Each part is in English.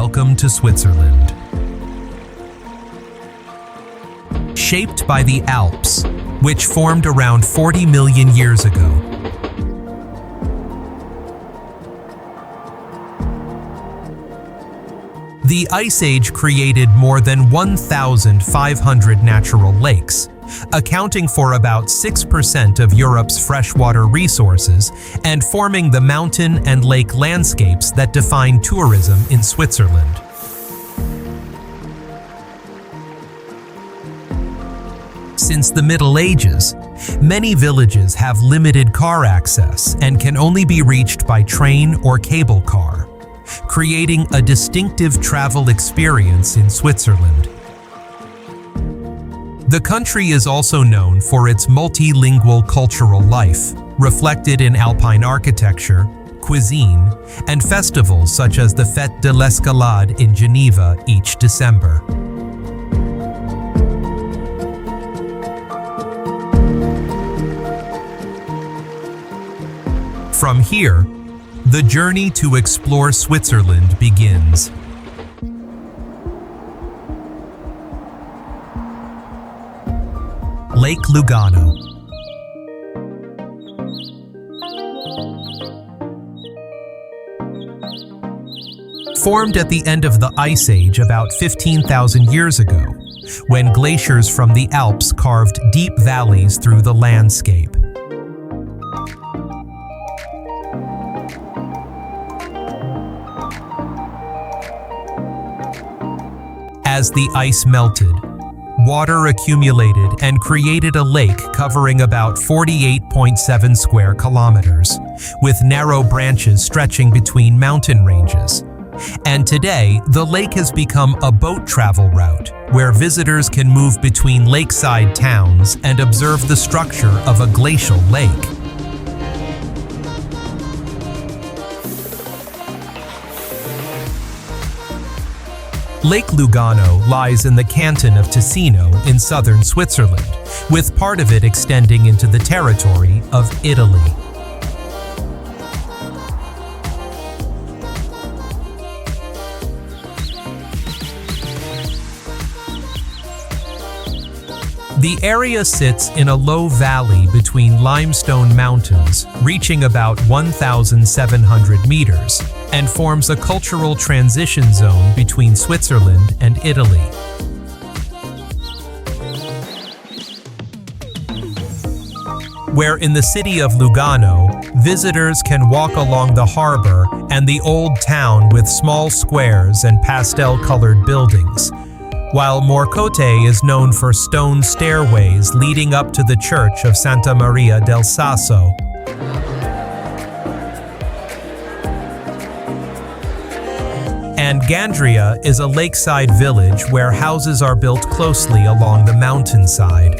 Welcome to Switzerland. Shaped by the Alps, which formed around 40 million years ago. The Ice Age created more than 1,500 natural lakes, accounting for about 6% of Europe's freshwater resources and forming the mountain and lake landscapes that define tourism in Switzerland. Since the Middle Ages, many villages have limited car access and can only be reached by train or cable car, creating a distinctive travel experience in Switzerland. The country is also known for its multilingual cultural life, reflected in alpine architecture, cuisine, and festivals such as the Fête de l'Escalade in Geneva each December. From here, the journey to explore Switzerland begins. Lake Lugano. Formed at the end of the Ice Age about 15,000 years ago, when glaciers from the Alps carved deep valleys through the landscape. As the ice melted, water accumulated and created a lake covering about 48.7 square kilometers, with narrow branches stretching between mountain ranges. And today, the lake has become a boat travel route, where visitors can move between lakeside towns and observe the structure of a glacial lake. Lake Lugano lies in the canton of Ticino in southern Switzerland, with part of it extending into the territory of Italy. The area sits in a low valley between limestone mountains, reaching about 1,700 meters, and forms a cultural transition zone between Switzerland and Italy. Where in the city of Lugano, visitors can walk along the harbor and the old town with small squares and pastel-colored buildings, while Morcote is known for stone stairways leading up to the church of Santa Maria del Sasso. And Gandria is a lakeside village where houses are built closely along the mountainside.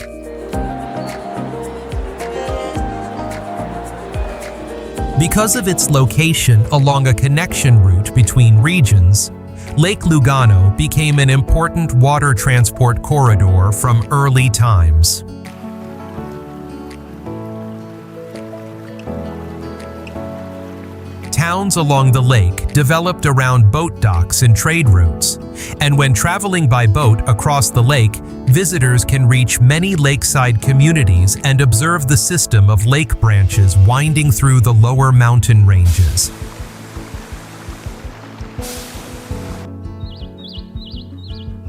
Because of its location along a connection route between regions, Lake Lugano became an important water transport corridor from early times. Towns along the lake developed around boat docks and trade routes, and when traveling by boat across the lake, visitors can reach many lakeside communities and observe the system of lake branches winding through the lower mountain ranges.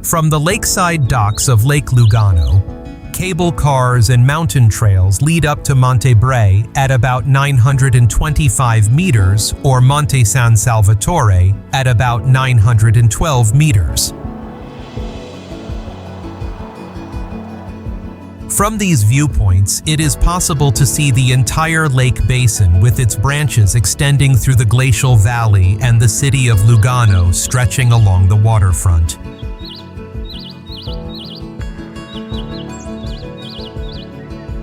From the lakeside docks of Lake Lugano, cable cars and mountain trails lead up to Monte Bre at about 925 meters or Monte San Salvatore at about 912 meters. From these viewpoints, it is possible to see the entire lake basin with its branches extending through the glacial valley and the city of Lugano stretching along the waterfront.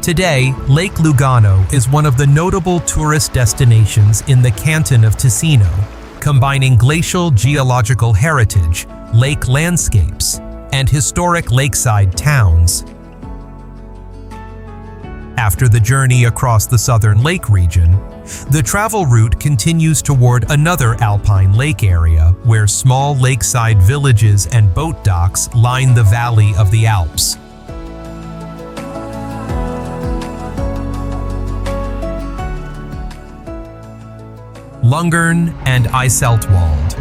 Today, Lake Lugano is one of the notable tourist destinations in the canton of Ticino, combining glacial geological heritage, lake landscapes, and historic lakeside towns. After the journey across the southern lake region, The travel route continues toward another alpine lake area where small lakeside villages and boat docks line the valley of the Alps. Lungern and Iseltwald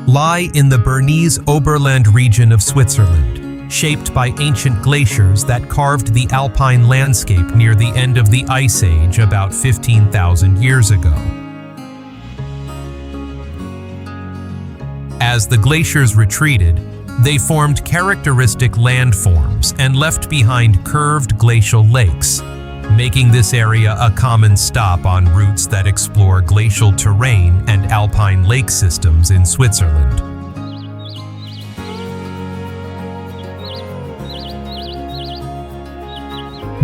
lie in the Bernese Oberland region of Switzerland, shaped by ancient glaciers that carved the alpine landscape near the end of the Ice Age about 15,000 years ago. As the glaciers retreated, they formed characteristic landforms and left behind curved glacial lakes, making this area a common stop on routes that explore glacial terrain and alpine lake systems in Switzerland.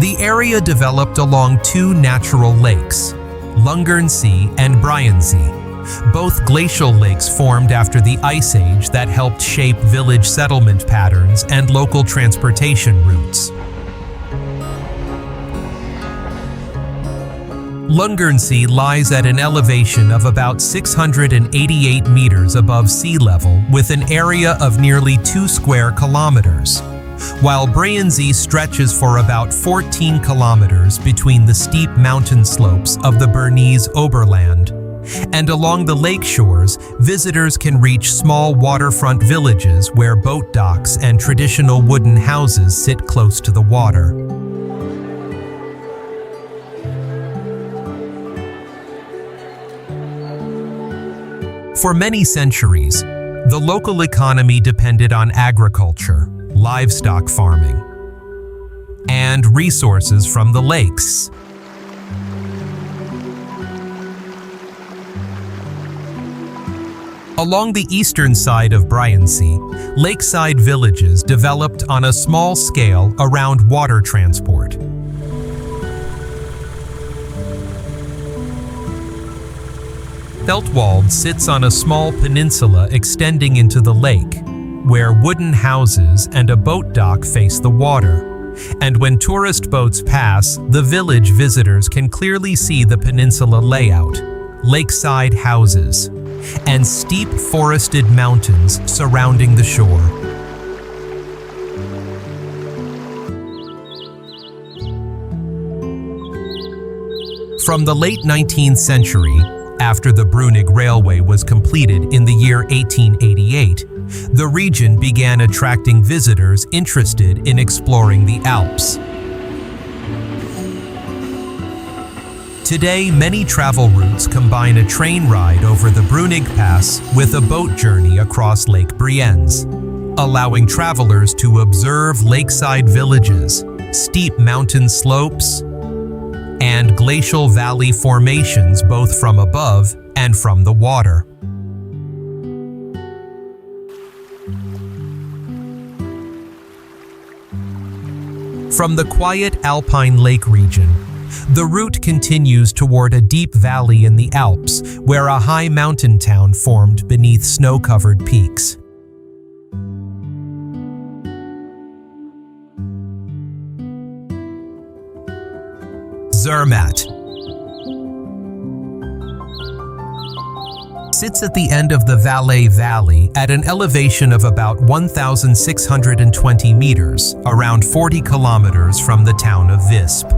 The area developed along two natural lakes, Lungernsee and Briensee, both glacial lakes formed after the Ice Age that helped shape village settlement patterns and local transportation routes. Lungernsee lies at an elevation of about 688 meters above sea level with an area of nearly 2 square kilometers, while Briensee stretches for about 14 kilometers between the steep mountain slopes of the Bernese Oberland. And along the lake shores, visitors can reach small waterfront villages where boat docks and traditional wooden houses sit close to the water. For many centuries, the local economy depended on agriculture, livestock farming, and resources from the lakes. Along the eastern side of Briensee, lakeside villages developed on a small scale around water transport. Iseltwald sits on a small peninsula extending into the lake, where wooden houses and a boat dock face the water. And when tourist boats pass, the village visitors can clearly see the peninsula layout, lakeside houses, and steep forested mountains surrounding the shore. From the late 19th century, after the Brunig Railway was completed in the year 1888, the region began attracting visitors interested in exploring the Alps. Today, many travel routes combine a train ride over the Brunig Pass with a boat journey across Lake Brienz, allowing travelers to observe lakeside villages, steep mountain slopes, and glacial valley formations both from above and from the water. From the quiet alpine lake region, the route continues toward a deep valley in the Alps where a high mountain town formed beneath snow-covered peaks. Zermatt sits at the end of the Valais Valley at an elevation of about 1,620 meters, around 40 kilometers from the town of Visp.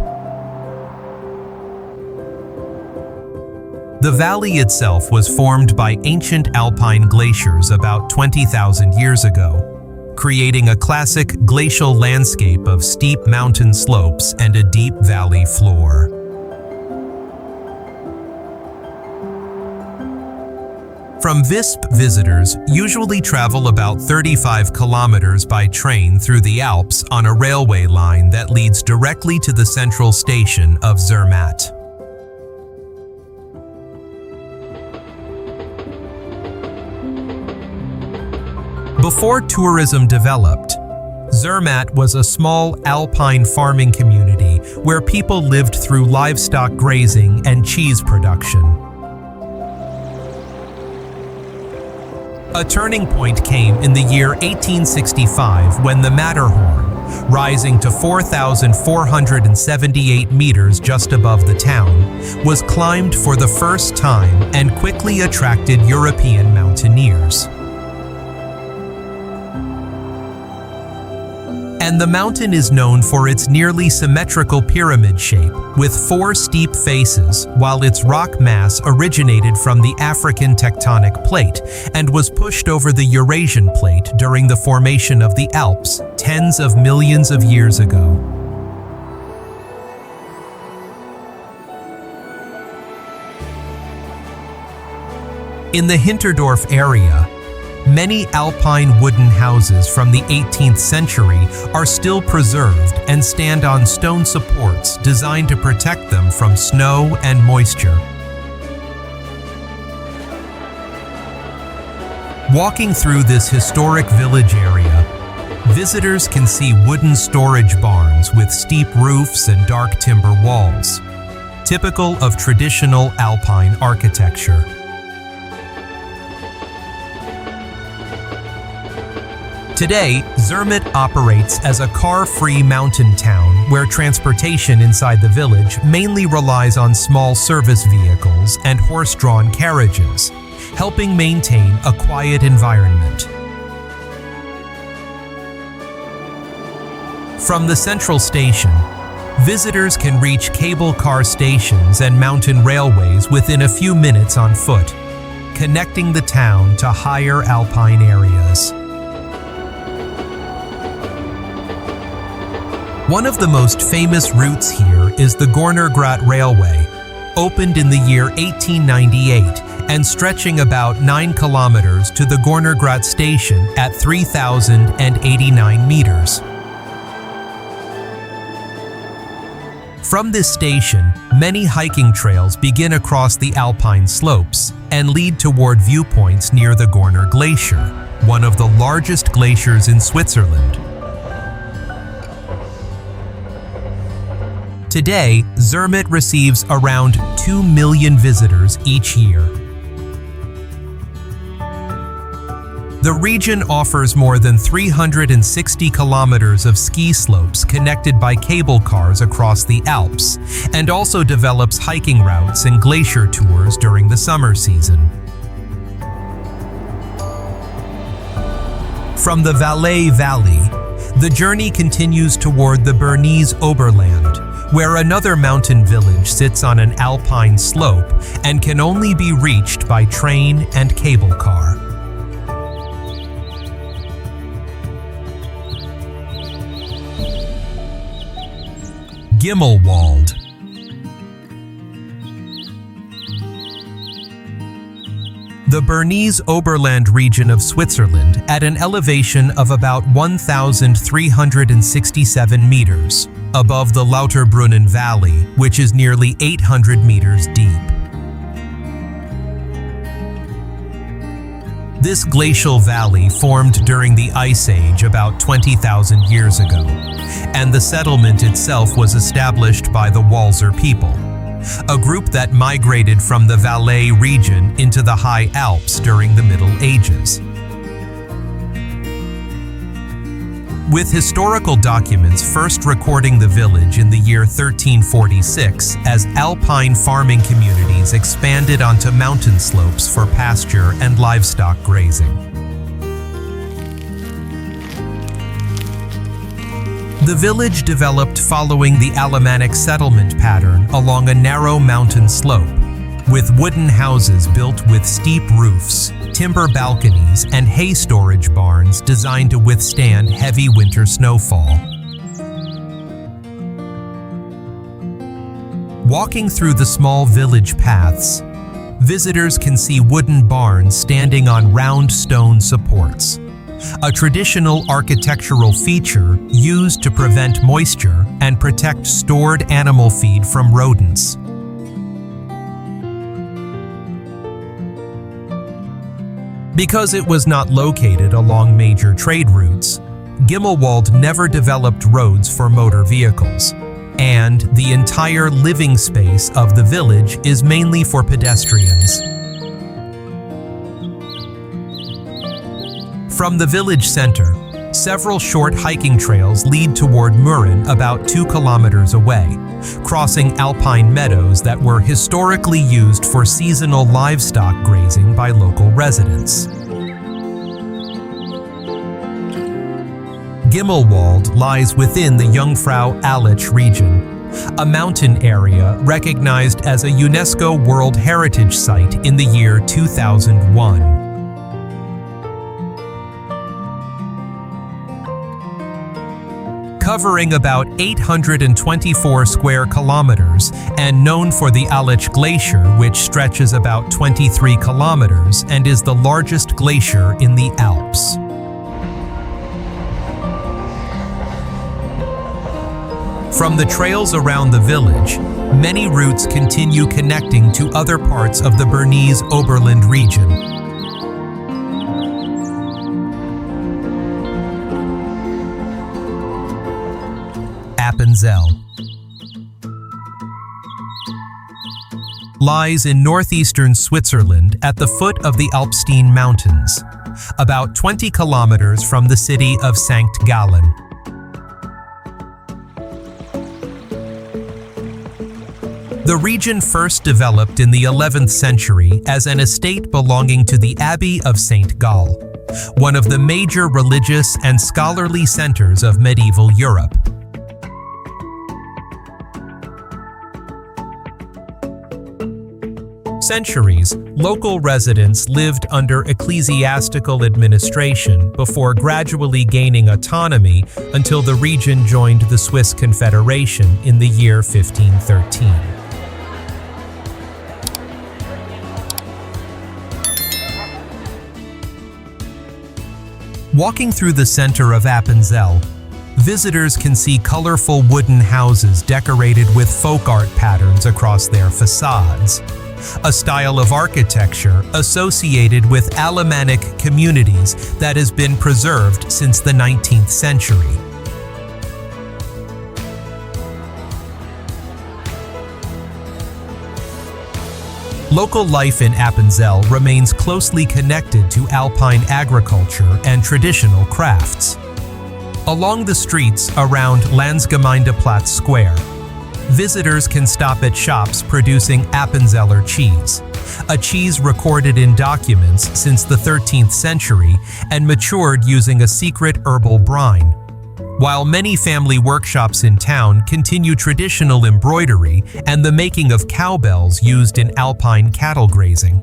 The valley itself was formed by ancient alpine glaciers about 20,000 years ago, creating a classic glacial landscape of steep mountain slopes and a deep valley floor. From Visp, visitors usually travel about 35 kilometers by train through the Alps on a railway line that leads directly to the central station of Zermatt. Before tourism developed, Zermatt was a small alpine farming community where people lived through livestock grazing and cheese production. A turning point came in the year 1865 when the Matterhorn, rising to 4,478 meters just above the town, was climbed for the first time and quickly attracted European mountaineers. And the mountain is known for its nearly symmetrical pyramid shape, with 4 steep faces, while its rock mass originated from the African tectonic plate and was pushed over the Eurasian plate during the formation of the Alps tens of millions of years ago. In the Hinterdorf area, many alpine wooden houses from the 18th century are still preserved and stand on stone supports designed to protect them from snow and moisture. Walking through this historic village area, visitors can see wooden storage barns with steep roofs and dark timber walls, typical of traditional alpine architecture. Today, Zermatt operates as a car-free mountain town where transportation inside the village mainly relies on small service vehicles and horse-drawn carriages, helping maintain a quiet environment. From the central station, visitors can reach cable car stations and mountain railways within a few minutes on foot, connecting the town to higher alpine areas. One of the most famous routes here is the Gornergrat Railway, opened in the year 1898 and stretching about 9 kilometers to the Gornergrat station at 3,089 meters. From this station, many hiking trails begin across the alpine slopes and lead toward viewpoints near the Gorner Glacier, one of the largest glaciers in Switzerland. Today, Zermatt receives around 2 million visitors each year. The region offers more than 360 kilometers of ski slopes connected by cable cars across the Alps, and also develops hiking routes and glacier tours during the summer season. From the Valais Valley, the journey continues toward the Bernese Oberland, where another mountain village sits on an alpine slope and can only be reached by train and cable car. Gimmelwald. The Bernese Oberland region of Switzerland at an elevation of about 1,367 meters, above the Lauterbrunnen Valley, which is nearly 800 meters deep. This glacial valley formed during the Ice Age about 20,000 years ago, and the settlement itself was established by the Walser people, a group that migrated from the Valais region into the high Alps during the Middle Ages. With historical documents first recording the village in the year 1346 as alpine farming communities expanded onto mountain slopes for pasture and livestock grazing. The village developed following the Alemannic settlement pattern along a narrow mountain slope, with wooden houses built with steep roofs, timber balconies, and hay storage barns designed to withstand heavy winter snowfall. Walking through the small village paths, visitors can see wooden barns standing on round stone supports, a traditional architectural feature used to prevent moisture and protect stored animal feed from rodents. Because it was not located along major trade routes, Gimmelwald never developed roads for motor vehicles, and the entire living space of the village is mainly for pedestrians. From the village center, Several short hiking trails lead toward Mürren about 2 kilometers away, crossing alpine meadows that were historically used for seasonal livestock grazing by local residents. Gimmelwald lies within the Jungfraujoch region, a mountain area recognized as a UNESCO World Heritage Site in the year 2001. Covering about 824 square kilometers and known for the Alpes Glacier, which stretches about 23 kilometers and is the largest glacier in the Alps. From the trails around the village, many routes continue connecting to other parts of the Bernese Oberland region. Appenzell lies in northeastern Switzerland at the foot of the Alpstein Mountains, about 20 kilometers from the city of St. Gallen. The region first developed in the 11th century as an estate belonging to the Abbey of St. Gall, one of the major religious and scholarly centers of medieval Europe. Centuries, local residents lived under ecclesiastical administration before gradually gaining autonomy until the region joined the Swiss Confederation in the year 1513. Walking through the center of Appenzell, visitors can see colorful wooden houses decorated with folk art patterns across their facades, a style of architecture associated with Alemannic communities that has been preserved since the 19th century. Local life in Appenzell remains closely connected to alpine agriculture and traditional crafts. Along the streets around Landsgemeindeplatz Square, visitors can stop at shops producing Appenzeller cheese, a cheese recorded in documents since the 13th century and matured using a secret herbal brine. While many family workshops in town continue traditional embroidery and the making of cowbells used in alpine cattle grazing.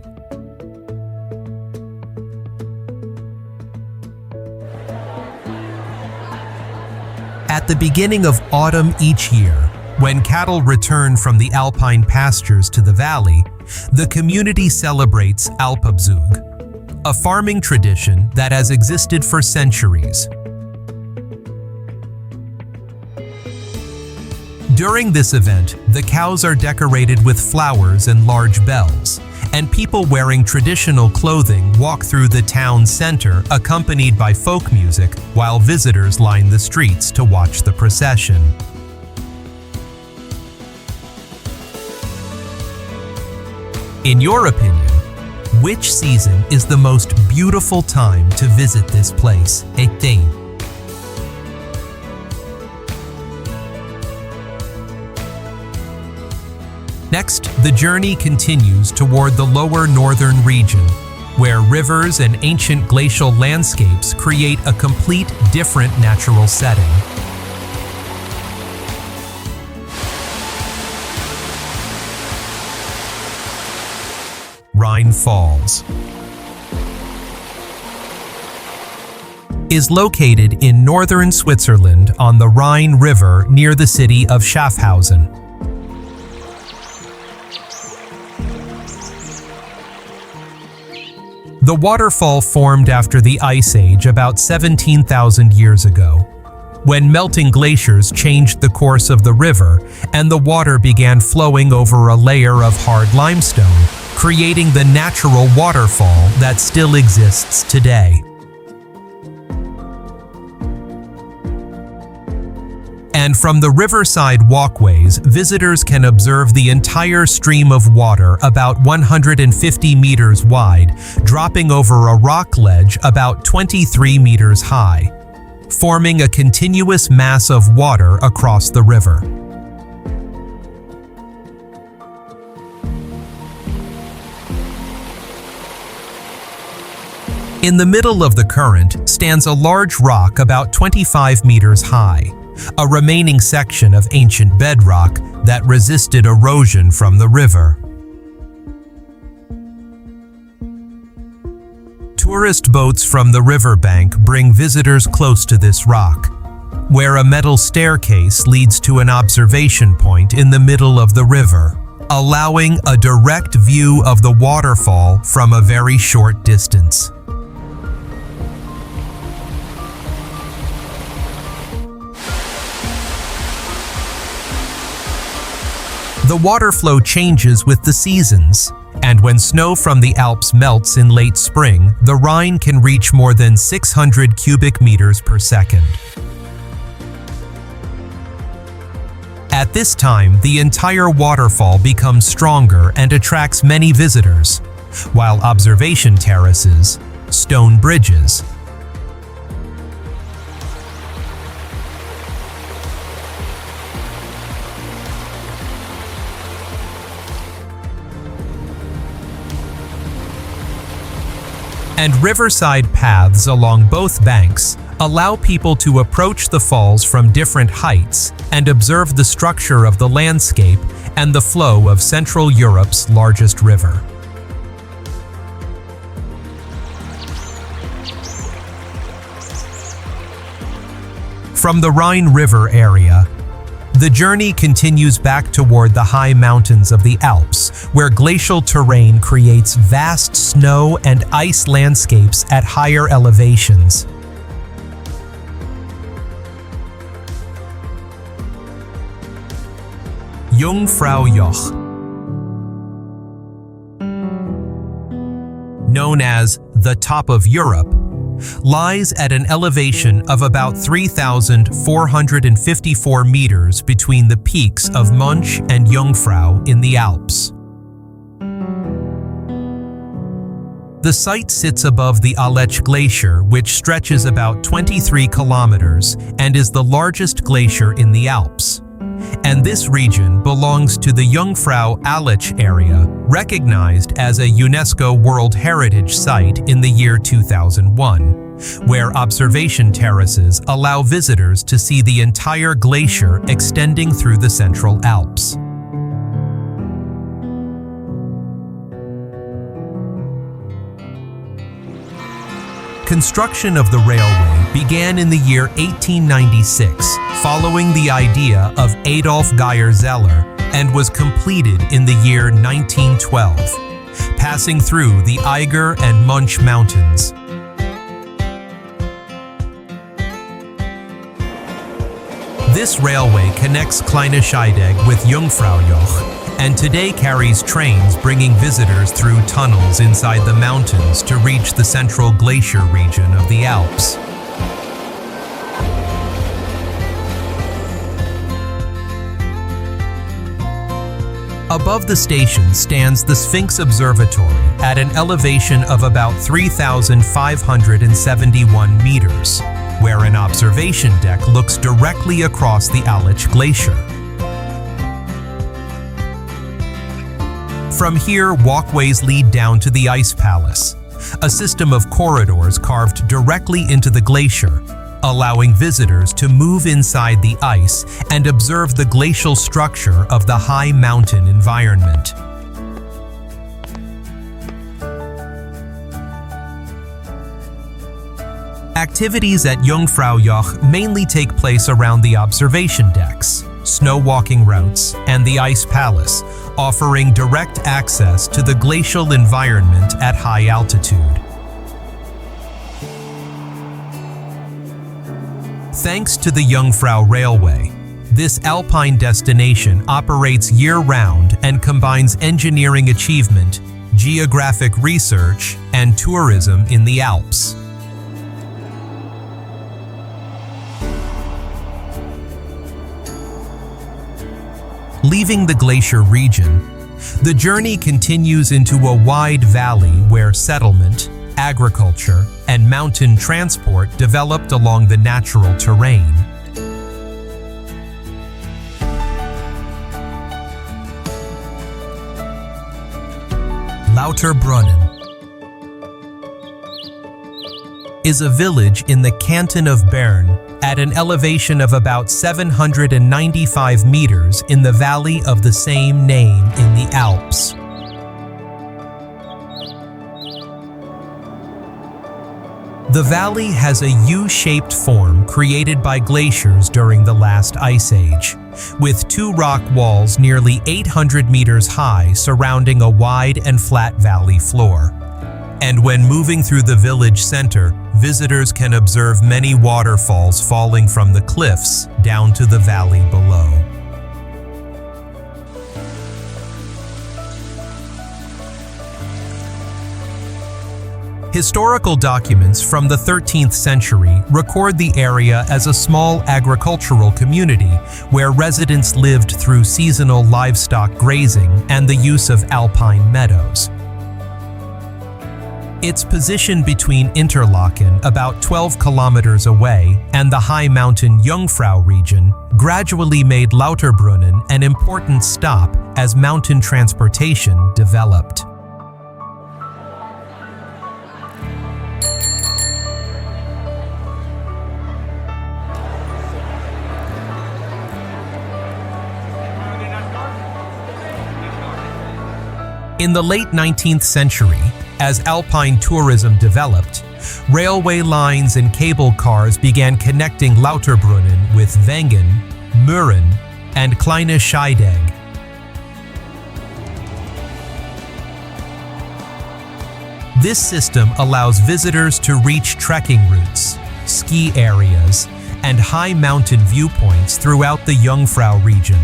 At the beginning of autumn each year, when cattle return from the alpine pastures to the valley, the community celebrates Alpabzug, a farming tradition that has existed for centuries. During this event, the cows are decorated with flowers and large bells, and people wearing traditional clothing walk through the town center accompanied by folk music while visitors line the streets to watch the procession. In your opinion, which season is the most beautiful time to visit this place? Next, the journey continues toward the lower northern region, where rivers and ancient glacial landscapes create a complete different natural setting. Rhine Falls is located in northern Switzerland on the Rhine River near the city of Schaffhausen. The waterfall formed after the Ice Age about 17,000 years ago, when melting glaciers changed the course of the river and the water began flowing over a layer of hard limestone, creating the natural waterfall that still exists today. And from the riverside walkways, visitors can observe the entire stream of water about 150 meters wide, dropping over a rock ledge about 23 meters high. forming a continuous mass of water across the river. In the middle of the current stands a large rock about 25 meters high, a remaining section of ancient bedrock that resisted erosion from the river. Tourist boats from the riverbank bring visitors close to this rock, where a metal staircase leads to an observation point in the middle of the river, allowing a direct view of the waterfall from a very short distance. The water flow changes with the seasons, and when snow from the Alps melts in late spring, the Rhine can reach more than 600 cubic meters per second. At this time, the entire waterfall becomes stronger and attracts many visitors, while observation terraces, stone bridges, and riverside paths along both banks allow people to approach the falls from different heights and observe the structure of the landscape and the flow of Central Europe's largest river. From the Rhine River area, the journey continues back toward the high mountains of the Alps, where glacial terrain creates vast snow and ice landscapes at higher elevations. Jungfraujoch, known as the top of Europe, lies at an elevation of about 3,454 meters between the peaks of Mönch and Jungfrau in the Alps. The site sits above the Alech Glacier, which stretches about 23 kilometers and is the largest glacier in the Alps. And this region belongs to the Jungfrau-Alech area, recognized as a UNESCO World Heritage Site in the year 2001, where observation terraces allow visitors to see the entire glacier extending through the Central Alps. Construction of the railway began in the year 1896, following the idea of Adolf Geyer-Zeller, and was completed in the year 1912, passing through the Eiger and Mönch mountains. This railway connects Kleine Scheidegg with Jungfraujoch, and today carries trains bringing visitors through tunnels inside the mountains to reach the central glacier region of the Alps. Above the station stands the Sphinx Observatory at an elevation of about 3,571 meters, where an observation deck looks directly across the Alech Glacier. From here, walkways lead down to the Ice Palace, a system of corridors carved directly into the glacier, allowing visitors to move inside the ice and observe the glacial structure of the high mountain environment. Activities at Jungfraujoch mainly take place around the observation decks, snow walking routes, and the Ice Palace, offering direct access to the glacial environment at high altitude. Thanks to the Jungfrau Railway, this alpine destination operates year-round and combines engineering achievement, geographic research, and tourism in the Alps. Leaving the glacier region, the journey continues into a wide valley where settlement, agriculture, and mountain transport developed along the natural terrain. Lauterbrunnen is a village in the canton of Bern at an elevation of about 795 meters in the valley of the same name in the Alps. The valley has a U-shaped form created by glaciers during the last ice age, with two rock walls nearly 800 meters high surrounding a wide and flat valley floor. And when moving through the village center, visitors can observe many waterfalls falling from the cliffs down to the valley below. Historical documents from the 13th century record the area as a small agricultural community where residents lived through seasonal livestock grazing and the use of alpine meadows. Its position between Interlaken, about 12 kilometers away, and the high mountain Jungfrau region gradually made Lauterbrunnen an important stop as mountain transportation developed. In the late 19th century, as alpine tourism developed, railway lines and cable cars began connecting Lauterbrunnen with Wengen, Mürren, and Kleine Scheidegg. This system allows visitors to reach trekking routes, ski areas, and high mountain viewpoints throughout the Jungfrau region.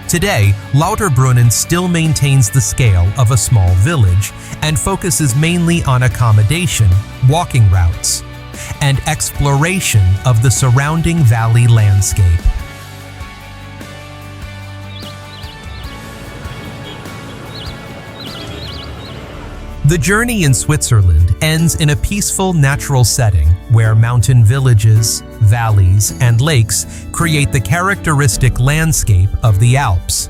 Today, Lauterbrunnen still maintains the scale of a small village and focuses mainly on accommodation, walking routes, and exploration of the surrounding valley landscape. The journey in Switzerland ends in a peaceful natural setting where mountain villages, valleys, and lakes create the characteristic landscape of the Alps.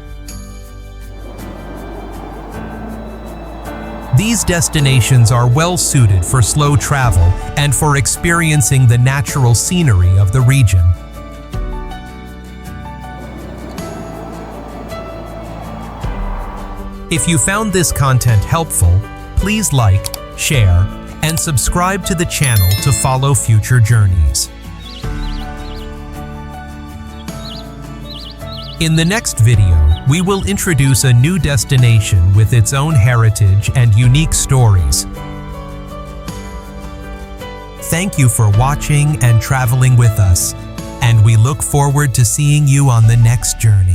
These destinations are well suited for slow travel and for experiencing the natural scenery of the region. If you found this content helpful, please like, share, and subscribe to the channel to follow future journeys. In the next video, we will introduce a new destination with its own heritage and unique stories. Thank you for watching and traveling with us, and we look forward to seeing you on the next journey.